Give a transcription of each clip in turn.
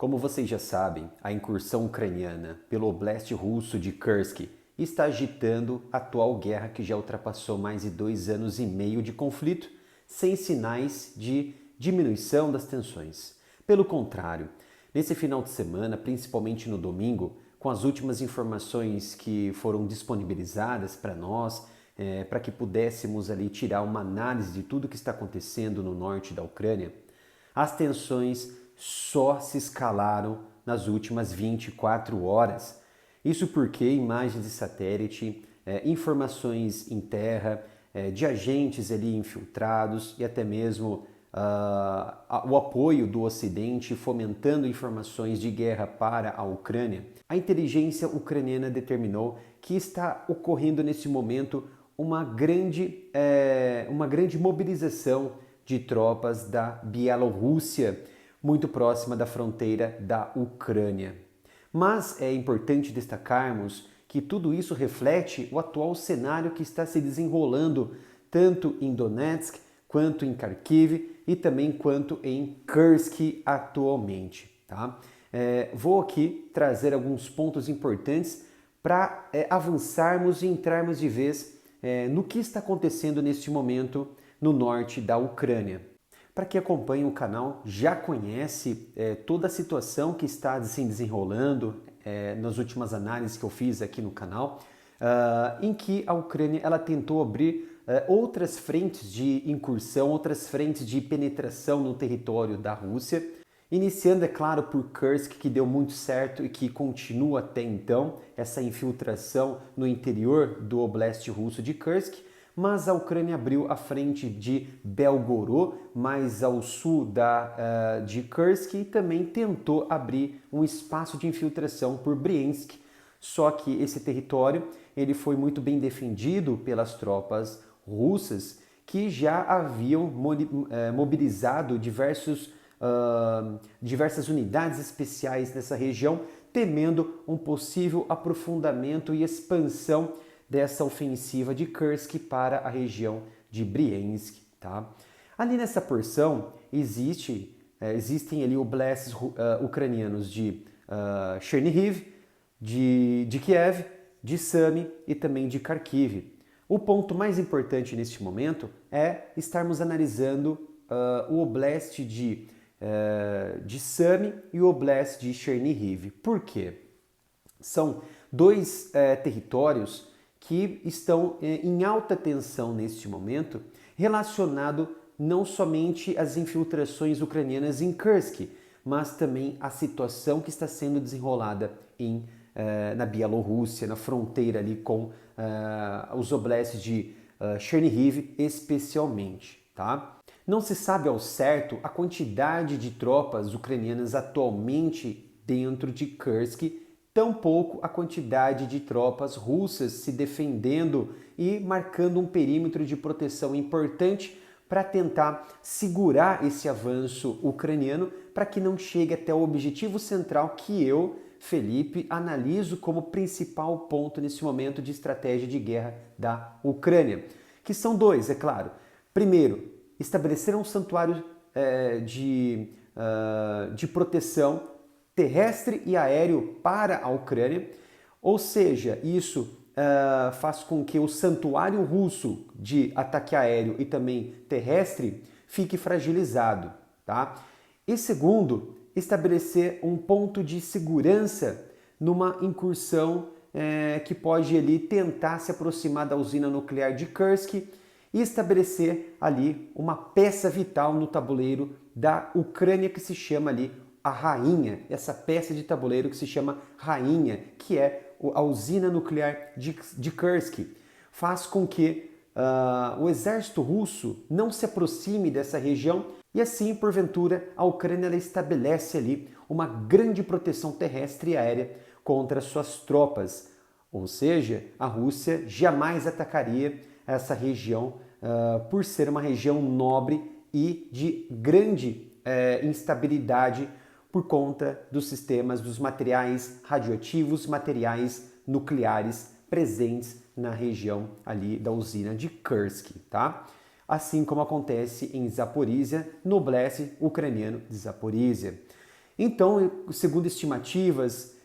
Como vocês já sabem, a incursão ucraniana pelo oblast russo de Kursk está agitando a atual guerra que já ultrapassou mais de 2 anos e meio de conflito, sem sinais de diminuição das tensões. Pelo contrário, nesse final de semana, principalmente no domingo, com as últimas informações que foram disponibilizadas para nós, para que pudéssemos ali tirar uma análise de tudo que está acontecendo no norte da Ucrânia, as tensões só se escalaram nas últimas 24 horas. Isso porque imagens de satélite, informações em terra, de agentes ali infiltrados e até mesmo o apoio do Ocidente fomentando informações de guerra para a Ucrânia, a inteligência ucraniana determinou que está ocorrendo nesse momento uma grande mobilização de tropas da Bielorrússia, muito próxima da fronteira da Ucrânia. Mas é importante destacarmos que tudo isso reflete o atual cenário que está se desenrolando tanto em Donetsk, quanto em Kharkiv e também quanto em Kursk atualmente. Tá? Vou aqui trazer alguns pontos importantes para avançarmos e entrarmos de vez no que está acontecendo neste momento no norte da Ucrânia. Para quem acompanha o canal, já conhece toda a situação que está se desenrolando nas últimas análises que eu fiz aqui no canal, em que a Ucrânia ela tentou abrir outras frentes de incursão, outras frentes de penetração no território da Rússia, iniciando, é claro, por Kursk, que deu muito certo e que continua até então, essa infiltração no interior do oblast russo de Kursk, mas a Ucrânia abriu a frente de Belgorod, mais ao sul de Kursk, e também tentou abrir um espaço de infiltração por Bryansk, só que esse território ele foi muito bem defendido pelas tropas russas, que já haviam mobilizado diversas unidades especiais nessa região, temendo um possível aprofundamento e expansão dessa ofensiva de Kursk para a região de Bryansk. Tá? Ali nessa porção existem ali oblasts ucranianos de Chernihiv, de Kiev, de Sami e também de Kharkiv. O ponto mais importante neste momento é estarmos analisando o oblast de Sami e o oblast de Chernihiv. Por quê? São dois territórios que estão em alta tensão neste momento, relacionado não somente às infiltrações ucranianas em Kursk, mas também à situação que está sendo desenrolada na Bielorrússia, na fronteira ali com os oblasts de Chernihiv especialmente. Tá? Não se sabe ao certo a quantidade de tropas ucranianas atualmente dentro de Kursk, tampouco a quantidade de tropas russas se defendendo e marcando um perímetro de proteção importante para tentar segurar esse avanço ucraniano para que não chegue até o objetivo central que eu, Felipe, analiso como principal ponto nesse momento de estratégia de guerra da Ucrânia, que são dois, é claro. Primeiro, estabelecer um santuário de proteção terrestre e aéreo para a Ucrânia, ou seja, isso faz com que o santuário russo de ataque aéreo e também terrestre fique fragilizado. Tá? E segundo, estabelecer um ponto de segurança numa incursão que pode ali tentar se aproximar da usina nuclear de Kursk e estabelecer ali uma peça vital no tabuleiro da Ucrânia que se chama ali a Rainha, essa peça de tabuleiro que se chama Rainha, que é a usina nuclear de Kursk, faz com que o exército russo não se aproxime dessa região e assim, porventura, a Ucrânia ela estabelece ali uma grande proteção terrestre e aérea contra suas tropas. Ou seja, a Rússia jamais atacaria essa região por ser uma região nobre e de grande instabilidade por conta dos sistemas, dos materiais radioativos, materiais nucleares presentes na região ali da usina de Kursk, tá? Assim como acontece em Zaporizhia, no oblast ucraniano de Zaporizhia. Então, segundo estimativas,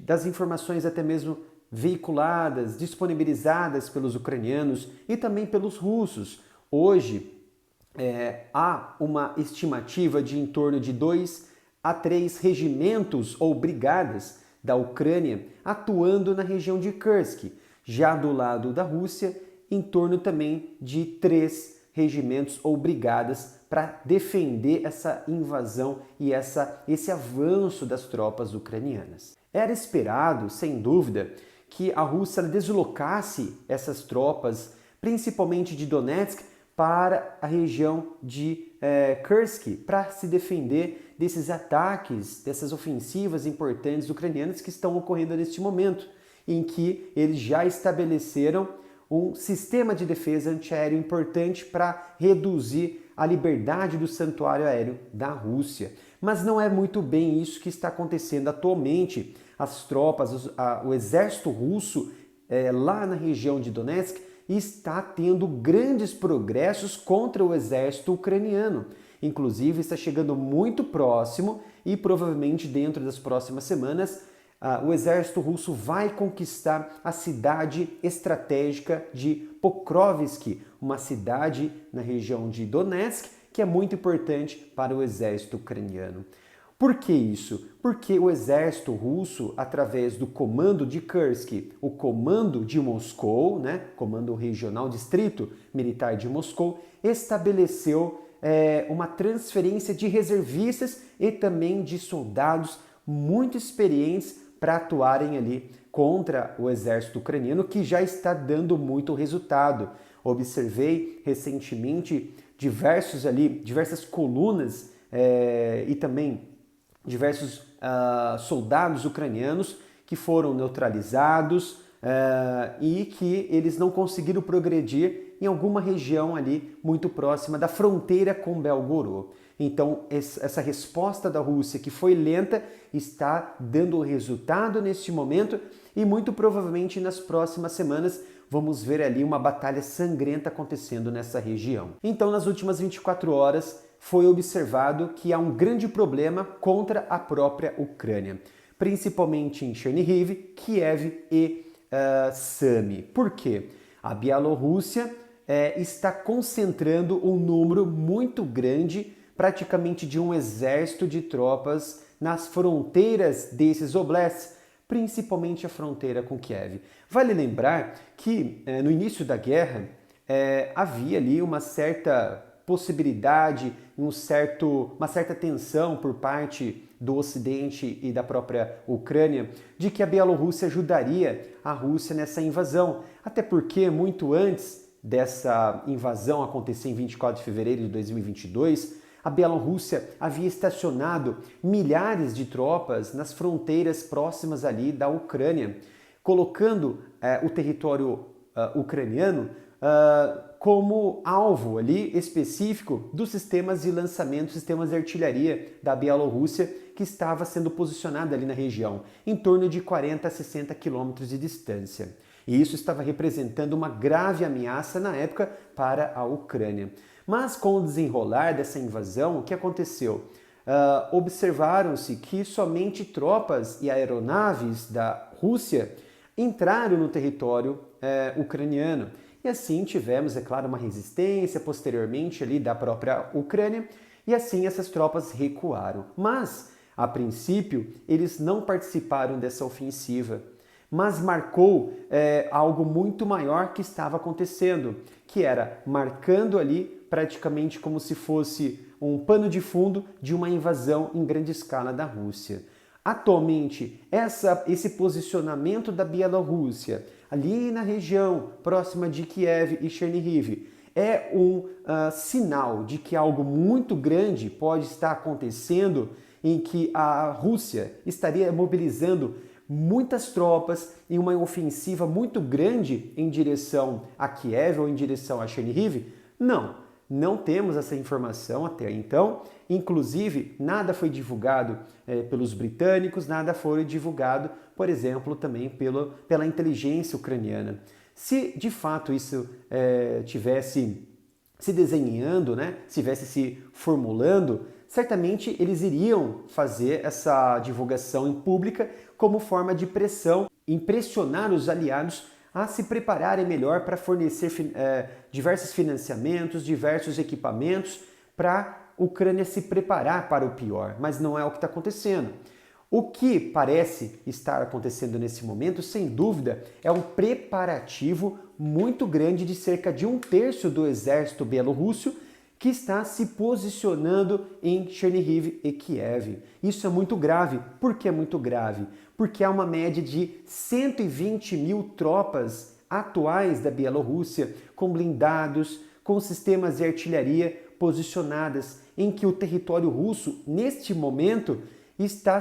das informações até mesmo veiculadas, disponibilizadas pelos ucranianos e também pelos russos, hoje há uma estimativa de em torno de 2 a 3 regimentos ou brigadas da Ucrânia atuando na região de Kursk. Já do lado da Rússia, em torno também de 3 regimentos ou brigadas para defender essa invasão e esse avanço das tropas ucranianas. Era esperado, sem dúvida, que a Rússia deslocasse essas tropas, principalmente de Donetsk, para a região de Kursk, para se defender desses ataques, dessas ofensivas importantes ucranianas que estão ocorrendo neste momento, em que eles já estabeleceram um sistema de defesa antiaéreo importante para reduzir a liberdade do santuário aéreo da Rússia. Mas não é muito bem isso que está acontecendo atualmente. As tropas, o exército russo lá na região de Donetsk está tendo grandes progressos contra o exército ucraniano. Inclusive está chegando muito próximo e provavelmente dentro das próximas semanas o exército russo vai conquistar a cidade estratégica de Pokrovsk, uma cidade na região de Donetsk que é muito importante para o exército ucraniano. Por que isso? Porque o exército russo, através do comando de Kursk, o comando de Moscou, né, comando regional distrito militar de Moscou, estabeleceu uma transferência de reservistas e também de soldados muito experientes para atuarem ali contra o exército ucraniano, que já está dando muito resultado. Observei recentemente diversas colunas e também diversos soldados ucranianos que foram neutralizados e que eles não conseguiram progredir em alguma região ali muito próxima da fronteira com Belgorod. Então, essa resposta da Rússia, que foi lenta, está dando resultado neste momento e muito provavelmente nas próximas semanas vamos ver ali uma batalha sangrenta acontecendo nessa região. Então, nas últimas 24 horas, foi observado que há um grande problema contra a própria Ucrânia, principalmente em Chernihiv, Kiev e Sumy. Por quê? A Bielorrússia está concentrando um número muito grande, praticamente de um exército de tropas nas fronteiras desses oblasts, principalmente a fronteira com Kiev. Vale lembrar que no início da guerra havia ali uma certa possibilidade, uma certa tensão por parte do Ocidente e da própria Ucrânia de que a Bielorrússia ajudaria a Rússia nessa invasão. Até porque muito antes dessa invasão acontecer em 24 de fevereiro de 2022, a Bielorrússia havia estacionado milhares de tropas nas fronteiras próximas ali da Ucrânia, colocando o território ucraniano como alvo ali específico dos sistemas de lançamento, sistemas de artilharia da Bielorrússia que estava sendo posicionada ali na região, em torno de 40 a 60 quilômetros de distância. E isso estava representando uma grave ameaça na época para a Ucrânia. Mas com o desenrolar dessa invasão, o que aconteceu? Observaram-se que somente tropas e aeronaves da Rússia entraram no território ucraniano. E assim tivemos, é claro, uma resistência posteriormente ali da própria Ucrânia e assim essas tropas recuaram. Mas, a princípio, eles não participaram dessa ofensiva, mas marcou algo muito maior que estava acontecendo, que era marcando ali praticamente como se fosse um pano de fundo de uma invasão em grande escala da Rússia. Atualmente, esse posicionamento da Bielorrússia ali na região próxima de Kiev e Chernihiv é um sinal de que algo muito grande pode estar acontecendo, em que a Rússia estaria mobilizando muitas tropas em uma ofensiva muito grande em direção a Kiev ou em direção a Chernihiv? Não temos essa informação até então. Inclusive, nada foi divulgado pelos britânicos, nada foi divulgado, por exemplo, também pela inteligência ucraniana. Se de fato isso tivesse se desenhando, né, estivesse se formulando, certamente eles iriam fazer essa divulgação em pública como forma de pressão, impressionar os aliados a se prepararem melhor para fornecer diversos financiamentos, diversos equipamentos para a Ucrânia se preparar para o pior, mas não é o que está acontecendo. O que parece estar acontecendo nesse momento, sem dúvida, é um preparativo muito grande de cerca de 1/3 do exército bielorrusso que está se posicionando em Chernihiv e Kiev. Isso é muito grave. Por que é muito grave? Porque há uma média de 120 mil tropas atuais da Bielorrússia com blindados, com sistemas de artilharia posicionadas em que o território russo, neste momento, está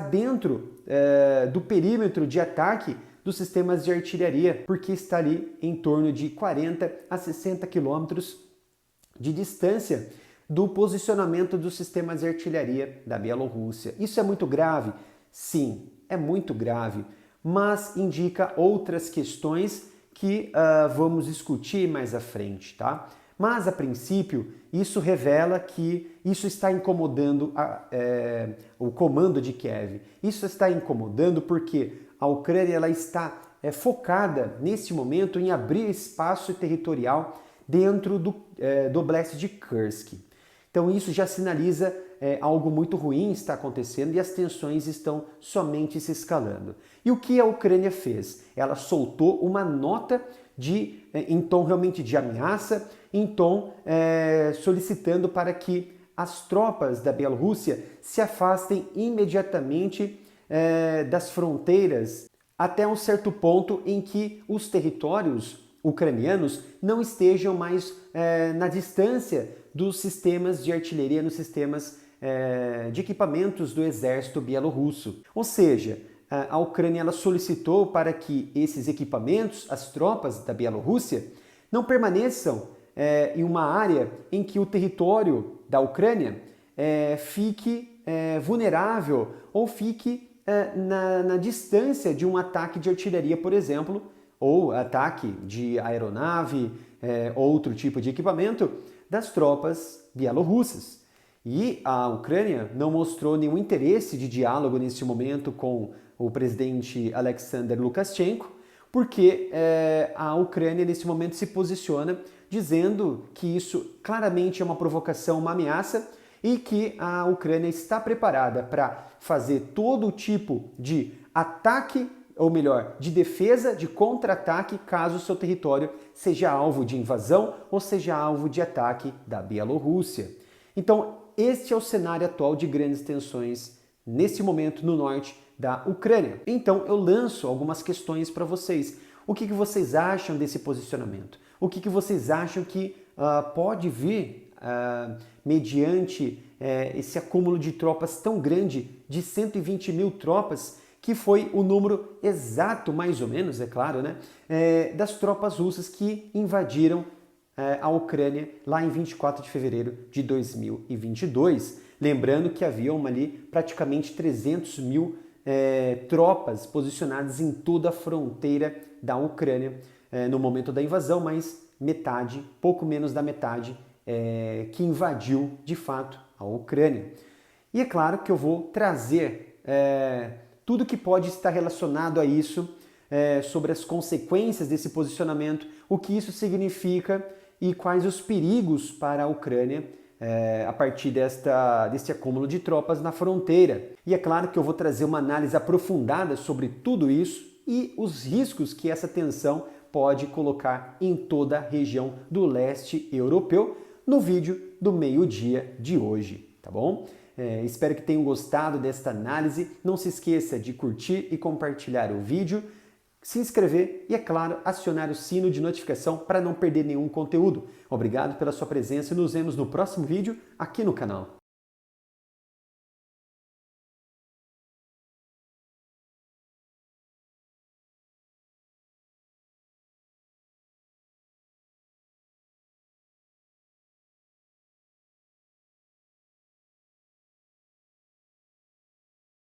dentro do perímetro de ataque dos sistemas de artilharia, porque está ali em torno de 40 a 60 quilômetros de distância do posicionamento dos sistemas de artilharia da Bielorrússia. Isso é muito grave? Sim, é muito grave, mas indica outras questões que vamos discutir mais à frente, tá? Mas, a princípio, isso revela que isso está incomodando o comando de Kiev. Isso está incomodando porque a Ucrânia ela está focada, nesse momento, em abrir espaço territorial dentro do Oblast de Kursk. Então, isso já sinaliza algo muito ruim está acontecendo e as tensões estão somente se escalando. E o que a Ucrânia fez? Ela soltou uma nota em tom realmente de ameaça, em tom solicitando para que as tropas da Bielorrússia se afastem imediatamente das fronteiras até um certo ponto em que os territórios ucranianos não estejam mais na distância dos sistemas de artilharia, nos sistemas de equipamentos do exército bielorrusso. Ou seja, a Ucrânia ela solicitou para que esses equipamentos, as tropas da Bielorrússia, não permaneçam em uma área em que o território da Ucrânia fique vulnerável ou fique na distância de um ataque de artilharia, por exemplo, ou ataque de aeronave, outro tipo de equipamento das tropas bielorrussas. E a Ucrânia não mostrou nenhum interesse de diálogo nesse momento com o presidente Alexander Lukashenko, porque a Ucrânia nesse momento se posiciona dizendo que isso claramente é uma provocação, uma ameaça, e que a Ucrânia está preparada para fazer todo tipo de ataque, ou melhor, de defesa, de contra-ataque, caso o seu território seja alvo de invasão ou seja alvo de ataque da Bielorrússia. Então, este é o cenário atual de grandes tensões nesse momento no norte da Ucrânia. Então, eu lanço algumas questões para vocês. O que vocês acham desse posicionamento? O que vocês acham que pode vir mediante esse acúmulo de tropas tão grande, de 120 mil tropas, que foi o número exato, mais ou menos, é claro, né, das tropas russas que invadiram a Ucrânia lá em 24 de fevereiro de 2022. Lembrando que haviam ali praticamente 300 mil tropas posicionadas em toda a fronteira da Ucrânia no momento da invasão, mas metade, pouco menos da metade, que invadiu de fato a Ucrânia. E é claro que eu vou trazer tudo que pode estar relacionado a isso, sobre as consequências desse posicionamento, o que isso significa e quais os perigos para a Ucrânia a partir desse acúmulo de tropas na fronteira. E é claro que eu vou trazer uma análise aprofundada sobre tudo isso e os riscos que essa tensão pode colocar em toda a região do leste europeu no vídeo do meio-dia de hoje, tá bom? Espero que tenham gostado desta análise. Não se esqueça de curtir e compartilhar o vídeo, se inscrever e, é claro, acionar o sino de notificação para não perder nenhum conteúdo. Obrigado pela sua presença e nos vemos no próximo vídeo aqui no canal.